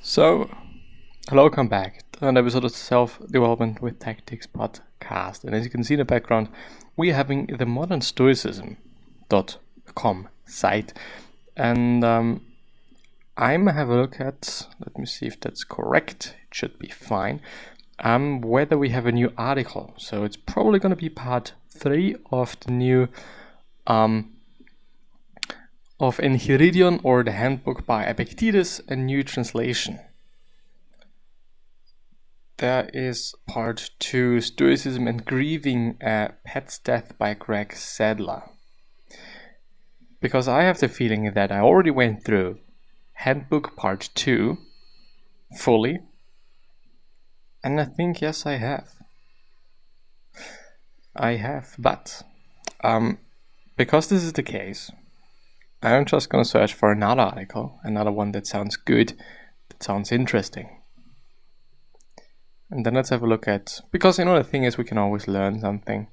So, hello, welcome back to an episode of Self-Development with Tactics podcast. And as you can see in the background, we are having the modernstoicism.com site. And I'm gonna have a look at, let me see if that's correct, it should be fine, whether we have a new article. So it's probably gonna be part 3 of the new of Enchiridion, or the handbook by Epictetus, a new translation. There is part 2, Stoicism and Grieving a Pet's Death by Greg Sadler. Because I have the feeling that I already went through handbook part 2 fully, and I think yes I have. But because this is the case, I'm just gonna search for another article, another one that sounds good, that sounds interesting. And then let's have a look at, because the thing is we can always learn something.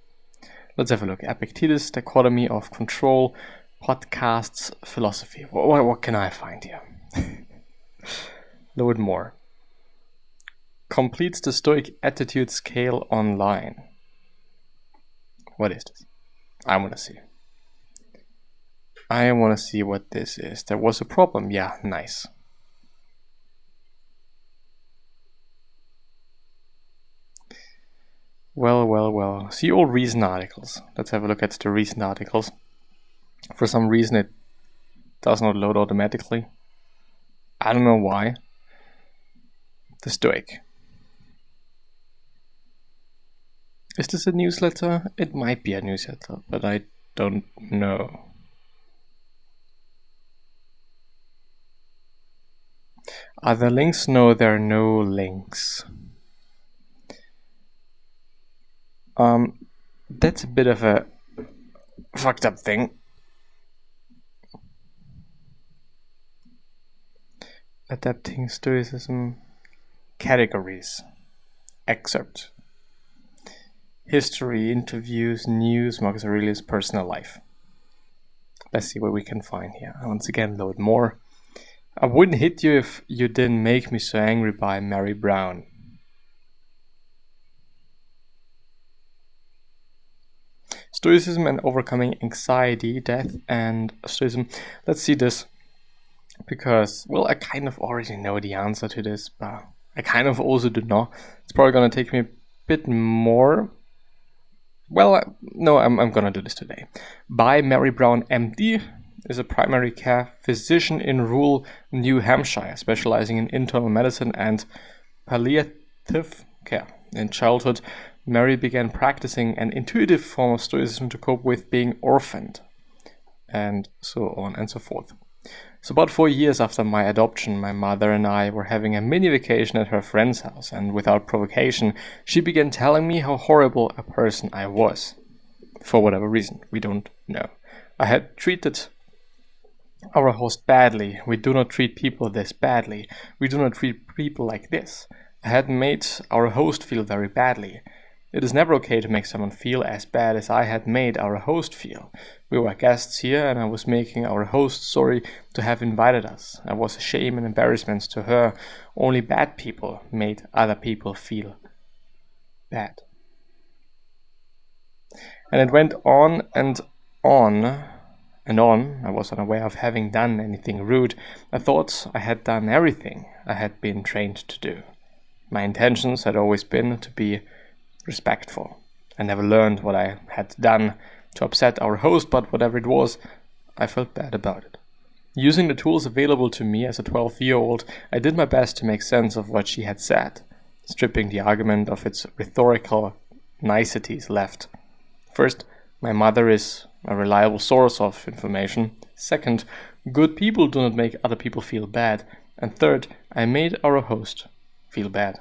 Let's have a look. Epictetus, Dichotomy of Control, Podcasts, Philosophy. What can I find here? Load more. Completes the Stoic Attitude Scale online. What is this? I want to see. I want to see what this is. There was a problem. Yeah, nice. Well. See all recent articles. Let's have a look at the recent articles. For some reason it does not load automatically. I don't know why. The Stoic. Is this a newsletter? It might be a newsletter, but I don't know. Are there links? No, there are no links. That's a bit of a fucked up thing. Adapting Stoicism. Categories. Excerpt. History, interviews, news, Marcus Aurelius' personal life. Let's see what we can find here. Once again, load more. I wouldn't hit you if you didn't make me so angry by Mary Brown. Stoicism and overcoming anxiety, death, and Stoicism. Let's see this, because, well, I kind of already know the answer to this, but I kind of also do not. It's probably going to take me a bit more. Well, no, I'm going to do this today. By Mary Brown, MD, is a primary care physician in rural New Hampshire, specializing in internal medicine and palliative care. In childhood, Mary began practicing an intuitive form of Stoicism to cope with being orphaned, and so on and so forth. So about 4 years after my adoption, my mother and I were having a mini vacation at her friend's house, and without provocation, she began telling me how horrible a person I was. For whatever reason, we don't know. I had treated our host badly. We do not treat people this badly. We do not treat people like this. I had made our host feel very badly. It is never okay to make someone feel as bad as I had made our host feel. We were guests here, and I was making our host sorry to have invited us. I was a shame and embarrassment to her. Only bad people made other people feel bad. And it went on and on. I was unaware of having done anything rude. I thought I had done everything I had been trained to do. My intentions had always been to be respectful. I never learned what I had done to upset our host, but whatever it was, I felt bad about it. Using the tools available to me as a 12-year-old, I did my best to make sense of what she had said, stripping the argument of its rhetorical niceties left. First, my mother is a reliable source of information. Second, good people do not make other people feel bad. And third, I made our host feel bad.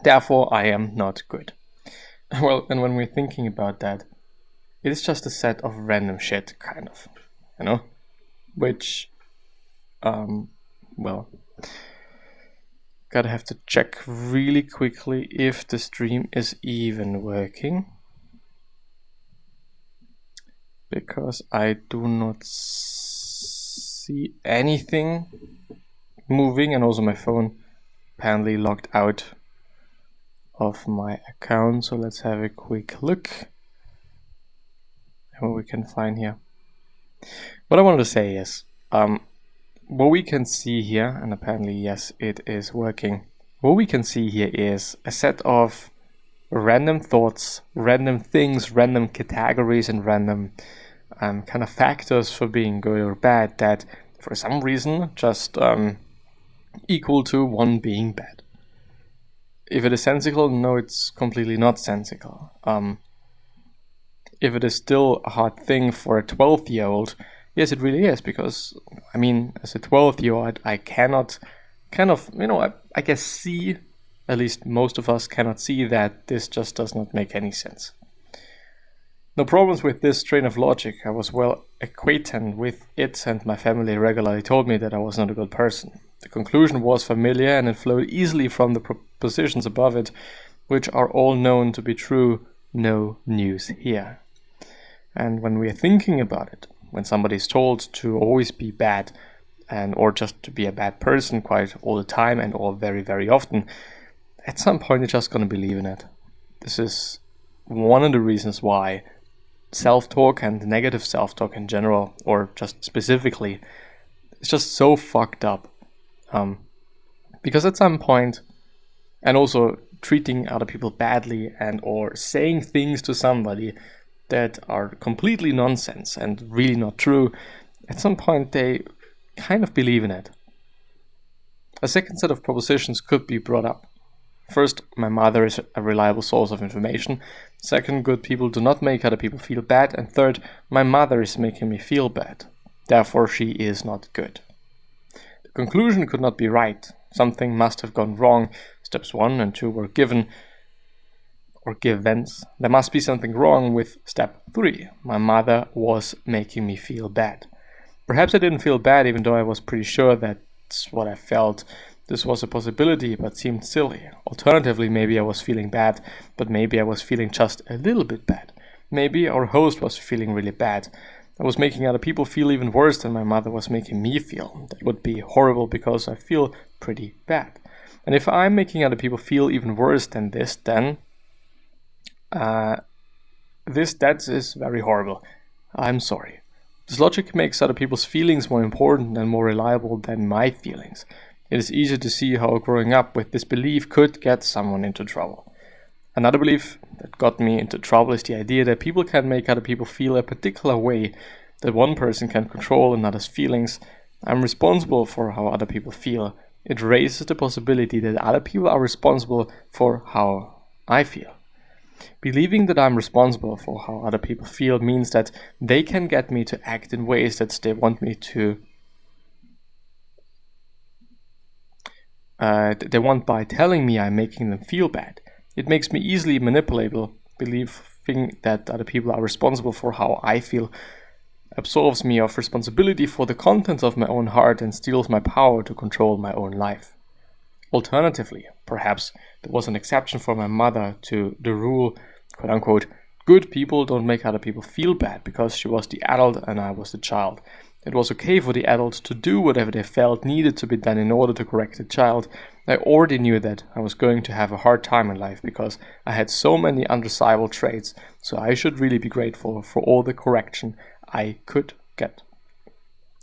Therefore, I am not good. Well, and when we're thinking about that, it is just a set of random shit, kind of, which, well, gotta have to check really quickly if the stream is even working, because I do not see anything moving, and also my phone apparently logged out of my account. So let's have a quick look at what we can find here. What I wanted to say is, what we can see here, and apparently yes, it is working. What we can see here is a set of random thoughts, random things, random categories, and random kind of factors for being good or bad that for some reason just equal to one being bad. If it is sensical, no, it's completely not sensical. If it is still a hard thing for a 12-year-old, yes, it really is, because, I mean, as a 12-year-old, I cannot I guess see, at least most of us cannot see that this just does not make any sense. No problems with this train of logic. I was well acquainted with it, and my family regularly told me that I was not a good person. The conclusion was familiar, and it flowed easily from the propositions above it, which are all known to be true. No news here. And when we are thinking about it, when somebody is told to always be bad, or just to be a bad person quite all the time and all very, very often, at some point you're just going to believe in it. This is one of the reasons why self-talk and negative self-talk in general, or just specifically, is just so fucked up. Because at some point, and also treating other people badly and or saying things to somebody that are completely nonsense and really not true, at some point they kind of believe in it. A second set of propositions could be brought up. First, my mother is a reliable source of information. Second, good people do not make other people feel bad. And third, my mother is making me feel bad. Therefore, she is not good. The conclusion could not be right. Something must have gone wrong. Steps 1 and 2 were given or givens. There must be something wrong with step 3. My mother was making me feel bad. Perhaps I didn't feel bad, even though I was pretty sure that's what I felt. This was a possibility, but seemed silly. Alternatively, maybe I was feeling bad, but maybe I was feeling just a little bit bad. Maybe our host was feeling really bad. I was making other people feel even worse than my mother was making me feel. That would be horrible because I feel pretty bad. And if I'm making other people feel even worse than this, then that is very horrible. I'm sorry. This logic makes other people's feelings more important and more reliable than my feelings. It is easy to see how growing up with this belief could get someone into trouble. Another belief that got me into trouble is the idea that people can make other people feel a particular way, that one person can control another's feelings. I'm responsible for how other people feel. It raises the possibility that other people are responsible for how I feel. Believing that I'm responsible for how other people feel means that they can get me to act in ways that they want me to. They want by telling me I'm making them feel bad. It makes me easily manipulable. Believing that other people are responsible for how I feel absolves me of responsibility for the contents of my own heart and steals my power to control my own life. Alternatively, perhaps there was an exception for my mother to the rule, quote unquote, good people don't make other people feel bad, because she was the adult and I was the child. It was okay for the adults to do whatever they felt needed to be done in order to correct the child. I already knew that I was going to have a hard time in life because I had so many undesirable traits, so I should really be grateful for all the correction I could get.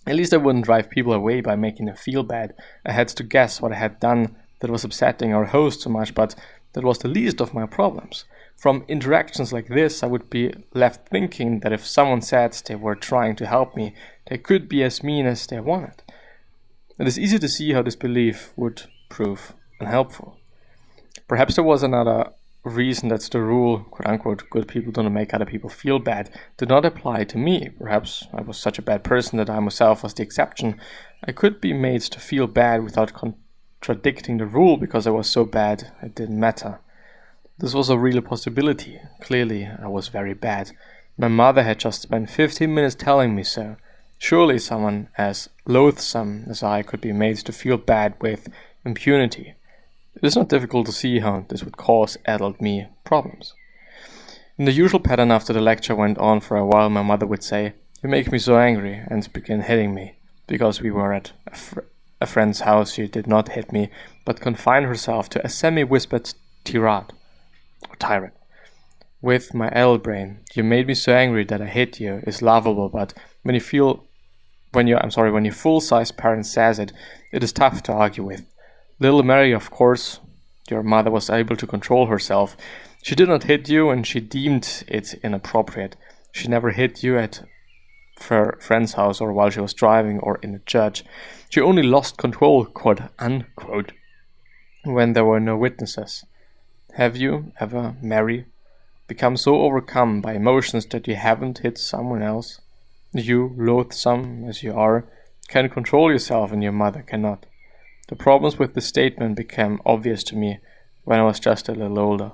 At least I wouldn't drive people away by making them feel bad. I had to guess what I had done that was upsetting our host so much, but that was the least of my problems. From interactions like this, I would be left thinking that if someone said they were trying to help me, they could be as mean as they wanted. It is easy to see how this belief would prove unhelpful. Perhaps there was another reason that the rule, quote unquote, good people don't make other people feel bad, did not apply to me. Perhaps I was such a bad person that I myself was the exception. I could be made to feel bad without contradicting the rule because I was so bad it didn't matter. This was a real possibility. Clearly, I was very bad. My mother had just spent 15 minutes telling me so. Surely someone as loathsome as I could be made to feel bad with impunity. It is not difficult to see how this would cause adult me problems. In the usual pattern, after the lecture went on for a while, my mother would say, "You make me so angry," and begin hitting me, because we were at a friend's house, she did not hit me, but confined herself to a semi-whispered tirade, or tirade. With my adult brain, "You made me so angry that I hit you," is laughable, but when your full-size parent says it, it is tough to argue with. Little Mary, of course, your mother was able to control herself. She did not hit you, and she deemed it inappropriate. She never hit you at her friend's house or while she was driving or in a church. She only lost control, quote unquote, when there were no witnesses. Have you ever, Mary, become so overcome by emotions that you haven't hit someone else? You, loathsome as you are, can control yourself and your mother cannot. The problems with this statement became obvious to me when I was just a little older.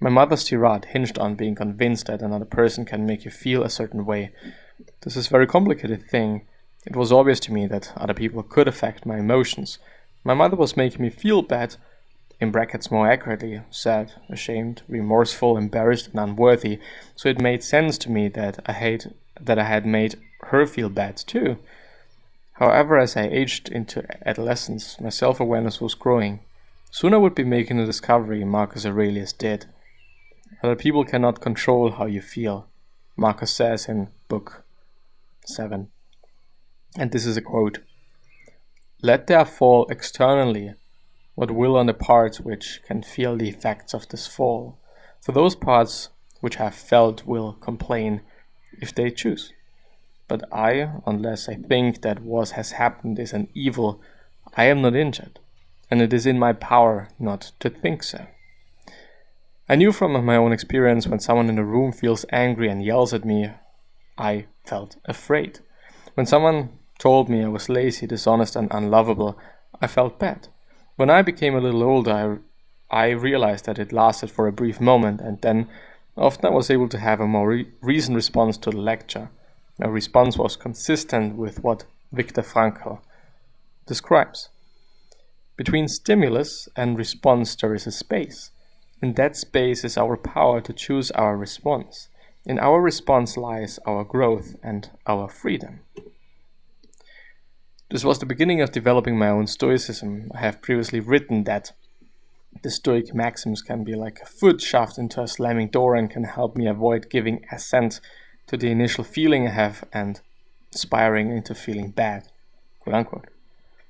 My mother's tirade hinged on being convinced that another person can make you feel a certain way. This is a very complicated thing. It was obvious to me that other people could affect my emotions. My mother was making me feel bad, in brackets more accurately, sad, ashamed, remorseful, embarrassed, and unworthy, so it made sense to me that I had made her feel bad too. However, as I aged into adolescence, my self-awareness was growing. Soon I would be making the discovery Marcus Aurelius did. Other people cannot control how you feel, Marcus says in Book 7. And this is a quote. "Let there fall externally what will on the parts which can feel the effects of this fall. For those parts which have felt will complain, if they choose. But I, unless I think that what has happened is an evil, I am not injured, and it is in my power not to think so." I knew from my own experience when someone in the room feels angry and yells at me, I felt afraid. When someone told me I was lazy, dishonest, and unlovable, I felt bad. When I became a little older, I realized that it lasted for a brief moment, and then often I was able to have a more reasoned response to the lecture. My response was consistent with what Viktor Frankl describes. Between stimulus and response there is a space. In that space is our power to choose our response. In our response lies our growth and our freedom. This was the beginning of developing my own Stoicism. I have previously written that the Stoic maxims can be like a foot shoved into a slamming door and can help me avoid giving assent to the initial feeling I have and spiraling into feeling bad, quote unquote.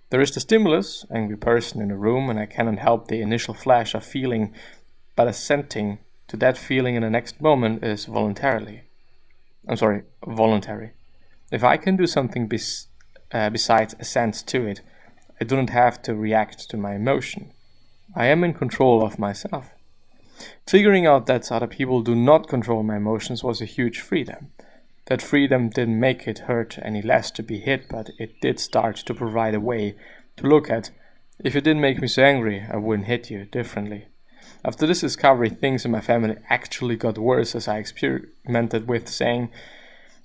There is the stimulus, angry person in the room, and I cannot help the initial flash of feeling, but assenting to that feeling in the next moment is voluntary. If I can do something besides assent to it, I do not have to react to my emotion. I am in control of myself. Figuring out that other people do not control my emotions was a huge freedom. That freedom didn't make it hurt any less to be hit, but it did start to provide a way to look at, if you didn't make me so angry, I wouldn't hit you differently. After this discovery, things in my family actually got worse as I experimented with saying,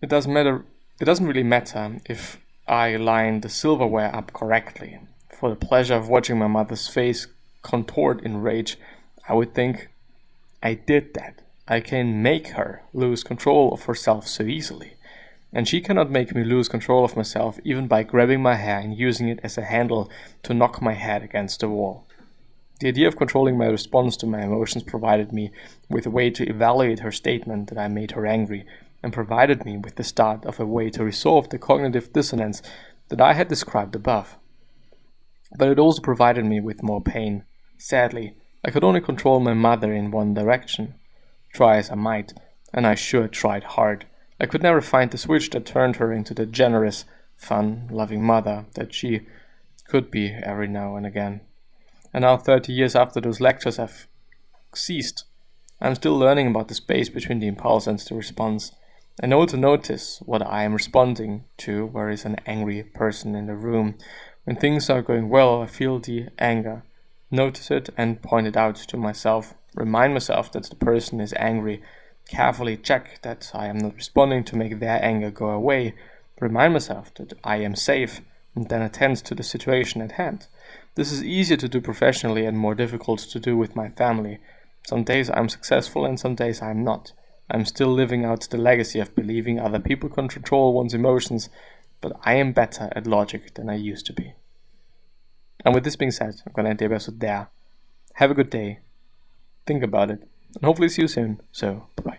it doesn't really matter if I line the silverware up correctly. For the pleasure of watching my mother's face contort in rage, I would think, I did that. I can make her lose control of herself so easily. And she cannot make me lose control of myself even by grabbing my hair and using it as a handle to knock my head against the wall. The idea of controlling my response to my emotions provided me with a way to evaluate her statement that I made her angry, and provided me with the start of a way to resolve the cognitive dissonance that I had described above. But it also provided me with more pain. Sadly, I could only control my mother in one direction. Try as I might, and I sure tried hard, I could never find the switch that turned her into the generous, fun, loving mother that she could be every now and again. And now 30 years after those lectures have ceased, I'm still learning about the space between the impulse and the response. I know to notice what I am responding to, where is an angry person in the room. When things are going well, I feel the anger. Notice it and point it out to myself. Remind myself that the person is angry. Carefully check that I am not responding to make their anger go away. Remind myself that I am safe, and then attend to the situation at hand. This is easier to do professionally and more difficult to do with my family. Some days I'm successful and some days I'm not. I'm still living out the legacy of believing other people can control one's emotions, but I am better at logic than I used to be. And with this being said, I'm gonna end the episode there. Have a good day. Think about it. And hopefully see you soon. So, bye-bye.